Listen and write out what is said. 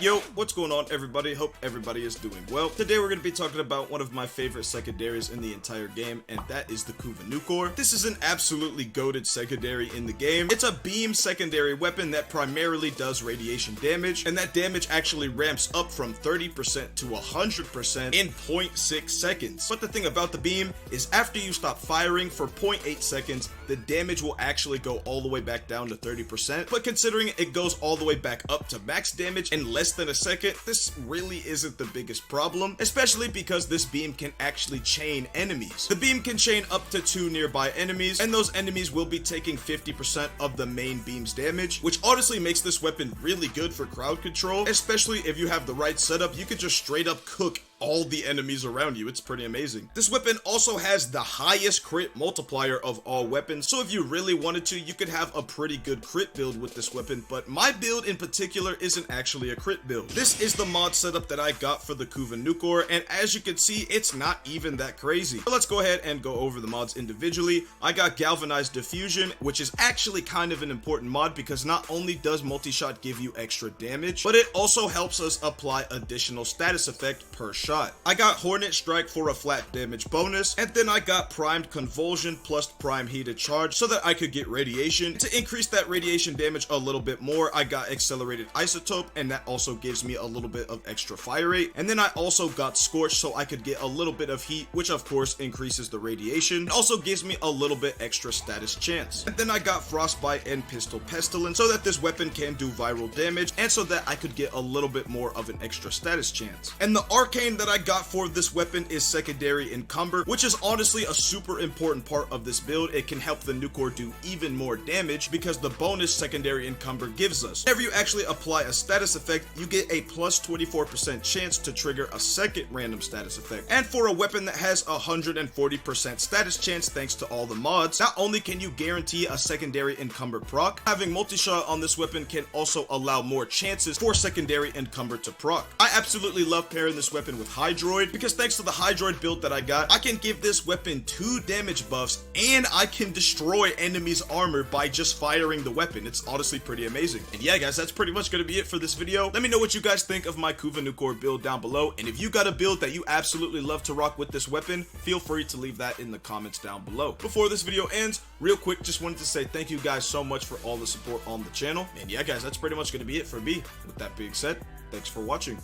Yo, what's going on everybody? Hope everybody is doing well. Today we're going to be talking about one of my favorite secondaries in the entire game, and that is the Kuva Nukor. This is an absolutely goated secondary in the game. It's a beam secondary weapon that primarily does radiation damage, and that damage actually ramps up from 30% to 100% in 0.6 seconds. But the thing about the beam is after you stop firing for 0.8 seconds, the damage will actually go all the way back down to 30%. But considering it goes all the way back up to max damage in less than a second, this really isn't the biggest problem, especially because this beam can actually chain enemies. The beam can chain up to 2 nearby enemies, and those enemies will be taking 50% of the main beam's damage, which honestly makes this weapon really good for crowd control, especially if you have the right setup. You could just straight up cook all the enemies around you. It's pretty amazing. This weapon also has the highest crit multiplier of all weapons, so if you really wanted to, you could have a pretty good crit build with this weapon, but my build in particular isn't actually a crit build. This is the mod setup that I got for the Kuva Nukor, and as you can see, it's not even that crazy. So let's go ahead and go over the mods individually. I got Galvanized Diffusion, which is actually kind of an important mod because not only does multi-shot give you extra damage, but it also helps us apply additional status effect per shot. I got Hornet Strike for a flat damage bonus, and then I got Primed Convulsion plus Prime Heated Charge so that I could get radiation. To increase that radiation damage a little bit more, I got Accelerated Isotope, and that also gives me a little bit of extra fire rate. And then I also got Scorch so I could get a little bit of heat, which of course increases the radiation. It also gives me a little bit extra status chance. And then I got Frostbite and Pistol Pestilence so that this weapon can do viral damage, and so that I could get a little bit more of an extra status chance. And the Arcane that I got for this weapon is Secondary Encumber, which is honestly a super important part of this build. It can help the Nukor do even more damage because the bonus Secondary Encumber gives us. Whenever you actually apply a status effect, you get a plus 24% chance to trigger a second random status effect. And for a weapon that has 140% status chance thanks to all the mods, not only can you guarantee a Secondary Encumber proc, having multi-shot on this weapon can also allow more chances for Secondary Encumber to proc. I absolutely love pairing this weapon with Hydroid because thanks to the Hydroid build that I got, I can give this weapon 2 damage buffs and I can destroy enemies' armor by just firing the weapon. It's honestly pretty amazing. And yeah guys, that's pretty much going to be it for this video. Let me know what you guys think of my Kuva Nukor build down below, and if you got a build that you absolutely love to rock with this weapon, feel free to leave that in the comments down below. Before this video ends, real quick, just wanted to say thank you guys so much for all the support on the channel. And yeah guys, that's pretty much going to be it for me. With that being said, thanks for watching.